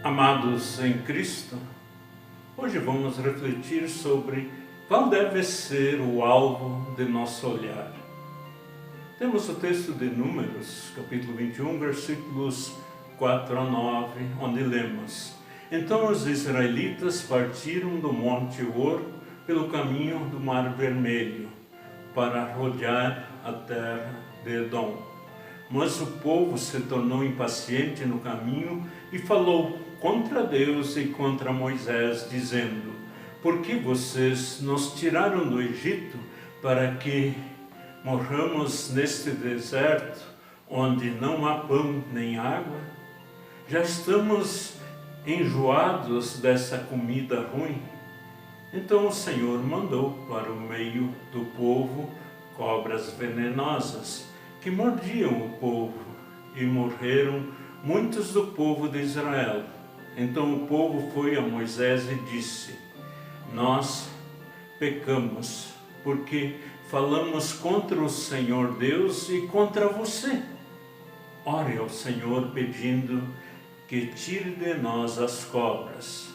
Amados em Cristo, hoje vamos refletir sobre qual deve ser o alvo de nosso olhar. Temos o texto de Números, capítulo 21, versículos 4 a 9, onde lemos: Então os israelitas partiram do Monte Hor pelo caminho do Mar Vermelho, para rodear a terra de Edom. Mas o povo se tornou impaciente no caminho e falou contra Deus e contra Moisés, dizendo: Por que vocês nos tiraram do Egito para que morramos neste deserto, onde não há pão nem água? Já estamos enjoados dessa comida ruim. Então o Senhor mandou para o meio do povo cobras venenosas, que mordiam o povo, e morreram muitos do povo de Israel. Então o povo foi a Moisés e disse: Nós pecamos, porque falamos contra o Senhor Deus e contra você. Ore ao Senhor pedindo que tire de nós as cobras.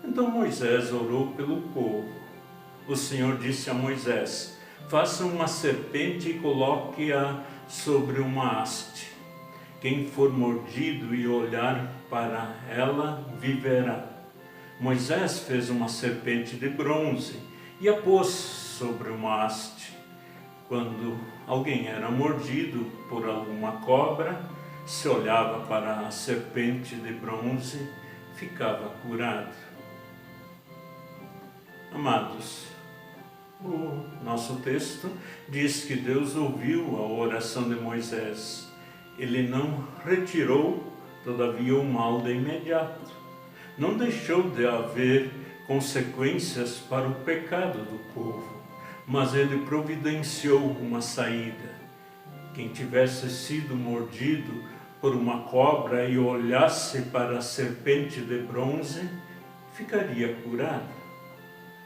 Então Moisés orou pelo povo. O Senhor disse a Moisés: Faça uma serpente e coloque-a sobre uma haste. Quem for mordido e olhar para ela, viverá. Moisés fez uma serpente de bronze e a pôs sobre uma haste. Quando alguém era mordido por alguma cobra, se olhava para a serpente de bronze, ficava curado. Amados, o nosso texto diz que Deus ouviu a oração de Moisés. Ele não retirou, todavia, o mal de imediato. Não deixou de haver consequências para o pecado do povo, mas ele providenciou uma saída. Quem tivesse sido mordido por uma cobra e olhasse para a serpente de bronze, ficaria curado.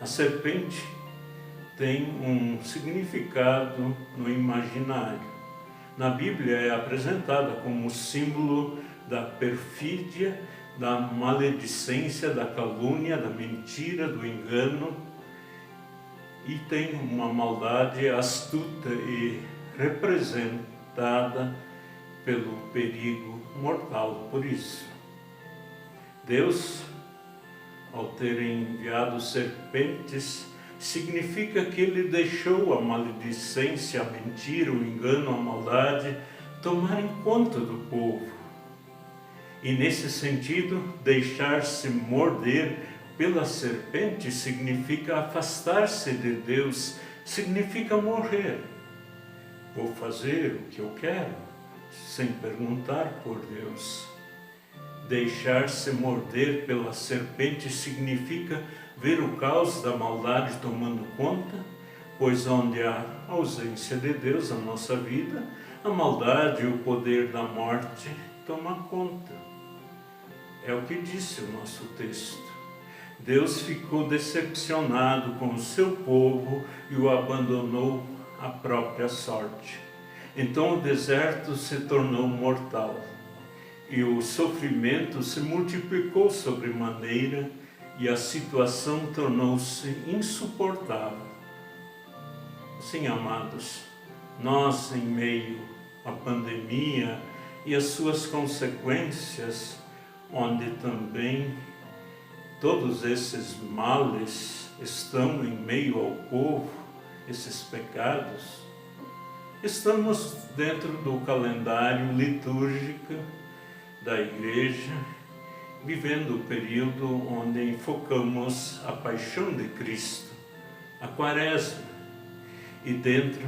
A serpente tem um significado no imaginário. Na Bíblia é apresentada como símbolo da perfídia, da maledicência, da calúnia, da mentira, do engano, e tem uma maldade astuta e representada pelo perigo mortal. Por isso, Deus, ao ter enviado serpentes, significa que ele deixou a maledicência, a mentira, o engano, a maldade tomarem conta do povo. E nesse sentido, deixar-se morder pela serpente significa afastar-se de Deus, significa morrer. Vou fazer o que eu quero, sem perguntar por Deus. Deixar-se morder pela serpente significa ver o caos da maldade tomando conta, pois onde há ausência de Deus na nossa vida, a maldade e o poder da morte tomam conta. É o que disse o nosso texto. Deus ficou decepcionado com o seu povo e o abandonou à própria sorte. Então o deserto se tornou mortal e o sofrimento se multiplicou sobremaneira e a situação tornou-se insuportável. Sim, amados, nós, em meio à pandemia e as suas consequências, onde também todos esses males estão em meio ao povo, esses pecados, estamos dentro do calendário litúrgico da Igreja, vivendo o período onde enfocamos a paixão de Cristo, a Quaresma, e dentro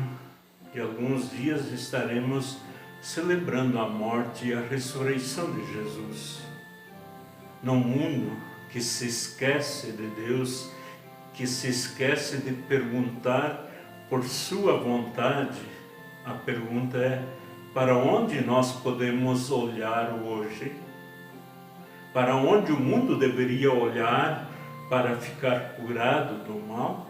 de alguns dias estaremos celebrando a morte e a ressurreição de Jesus. Num mundo que se esquece de Deus, que se esquece de perguntar por sua vontade, a pergunta é: para onde nós podemos olhar hoje? Para onde o mundo deveria olhar para ficar curado do mal?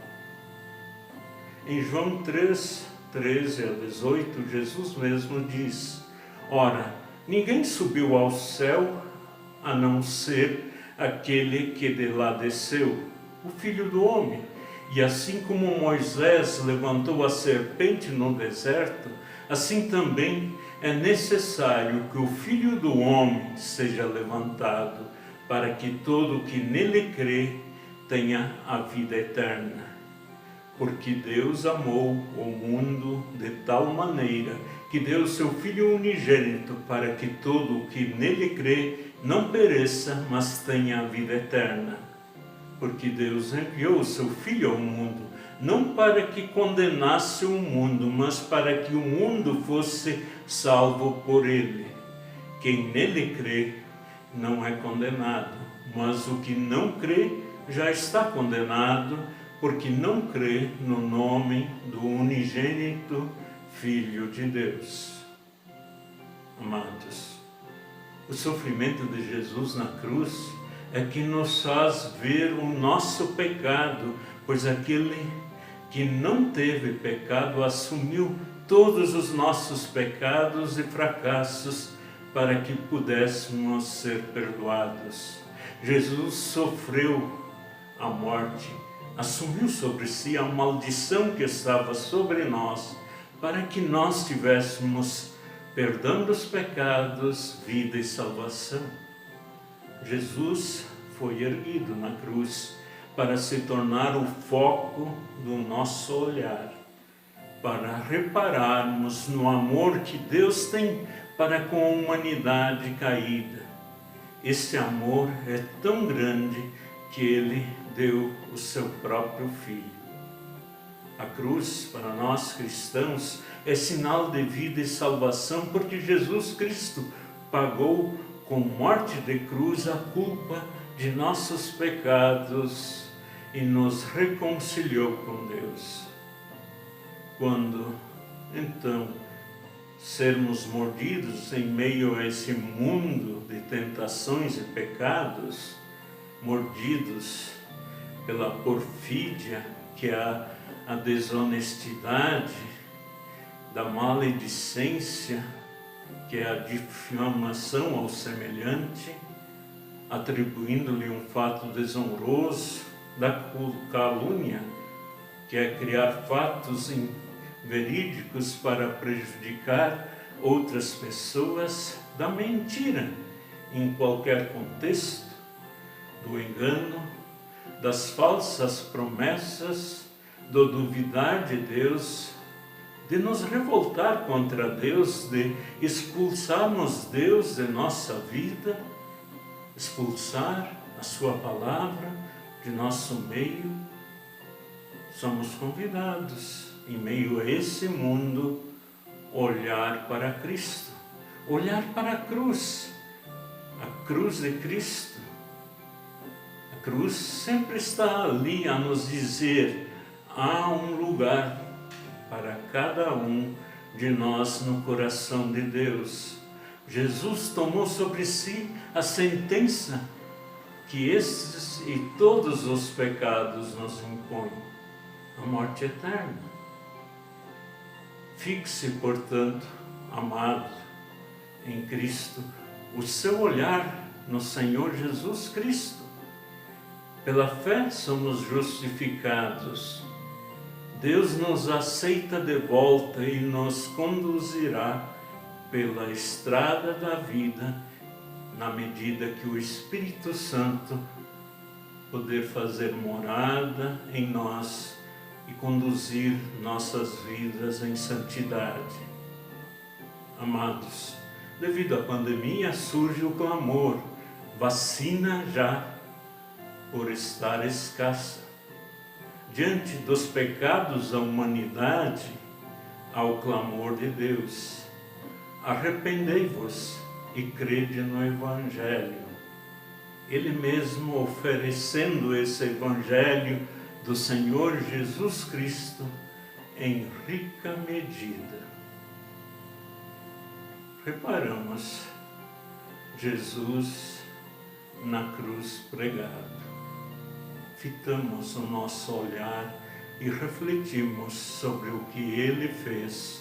Em João 3, 13 a 18, Jesus mesmo diz: Ora, ninguém subiu ao céu a não ser aquele que de lá desceu, o Filho do Homem. E assim como Moisés levantou a serpente no deserto, assim também é necessário que o Filho do Homem seja levantado, para que todo o que nele crê tenha a vida eterna. Porque Deus amou o mundo de tal maneira que deu o seu Filho unigênito, para que todo o que nele crê não pereça, mas tenha a vida eterna. Porque Deus enviou o seu Filho ao mundo, não para que condenasse o mundo, mas para que o mundo fosse salvo por ele. Quem nele crê não é condenado, mas o que não crê já está condenado, porque não crê no nome do unigênito Filho de Deus. Amados, o sofrimento de Jesus na cruz é que nos faz ver o nosso pecado, pois aquele que não teve pecado assumiu todos os nossos pecados e fracassos para que pudéssemos ser perdoados. Jesus sofreu a morte, assumiu sobre si a maldição que estava sobre nós, para que nós tivéssemos perdão dos pecados, vida e salvação. Jesus foi erguido na cruz para se tornar o foco do nosso olhar, para repararmos no amor que Deus tem para com a humanidade caída. Esse amor é tão grande que Ele deu o seu próprio Filho. A cruz, para nós cristãos, é sinal de vida e salvação, porque Jesus Cristo pagou com morte de cruz a culpa de nossos pecados e nos reconciliou com Deus. Quando, então, sermos mordidos em meio a esse mundo de tentações e pecados, mordidos pela perfídia, que é a desonestidade, da maledicência, que é a difamação ao semelhante, atribuindo-lhe um fato desonroso, da calúnia, que é criar fatos verídicos para prejudicar outras pessoas, da mentira em qualquer contexto, do engano, das falsas promessas, do duvidar de Deus, de nos revoltar contra Deus, de expulsarmos Deus de nossa vida, expulsar a sua palavra de nosso meio. Somos convidados, em meio a esse mundo, olhar para Cristo, olhar para a cruz de Cristo. A cruz sempre está ali a nos dizer: há um lugar para cada um de nós no coração de Deus. Jesus tomou sobre si a sentença que esses e todos os pecados nos impõem, a morte eterna. Fixe, portanto, amado, em Cristo, o seu olhar no Senhor Jesus Cristo. Pela fé somos justificados. Deus nos aceita de volta e nos conduzirá pela estrada da vida, na medida que o Espírito Santo poder fazer morada em nós e conduzir nossas vidas em santidade. Amados, devido à pandemia surge o clamor: vacina já, por estar escassa. Diante dos pecados da humanidade, há o clamor de Deus: arrependei-vos e crede no Evangelho. Ele mesmo oferecendo esse Evangelho do Senhor Jesus Cristo em rica medida. Reparamos Jesus na cruz pregado. Fitamos o nosso olhar e refletimos sobre o que Ele fez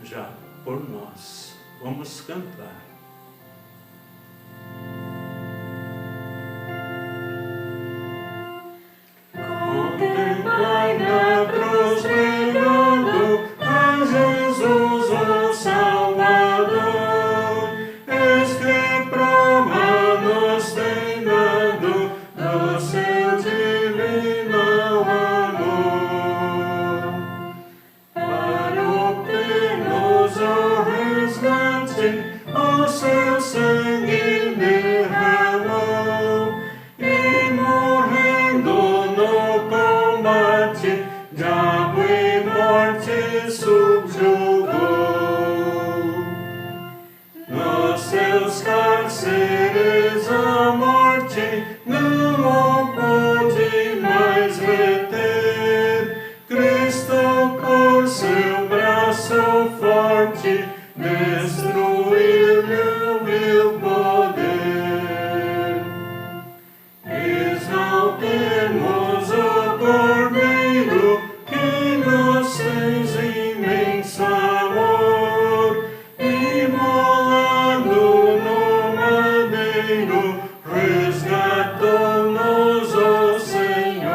já por nós. Vamos cantar. Salvador, és que prova-nos tem dado do seu divino amor. Para o penoso resgate, o seu sangue derramou, e morrendo no combate, diabo e morte subjugou. Nos seus cárceres a morte não o pôde mais reter. Cristo, por seu braço forte, destruiu-lhe o vil poder. Exaltemos o Cordeiro, que nos fez imenso amor, imolado no madeiro, resgatou-nos o Senhor.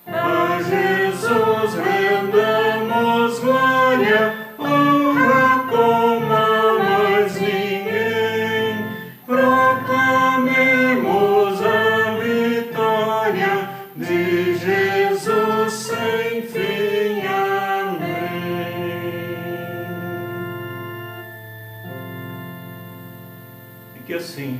A Jesus rendamos glória, honra como a mais ninguém. Proclamemos a vitória de Jesus sem fim. Amém. E que assim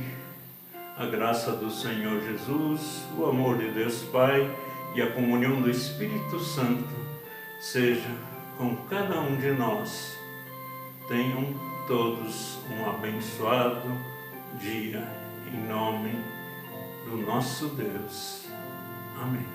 a graça do Senhor Jesus, o amor de Deus Pai e a comunhão do Espírito Santo seja com cada um de nós. Tenham todos um abençoado dia, em nome do nosso Deus. Amém.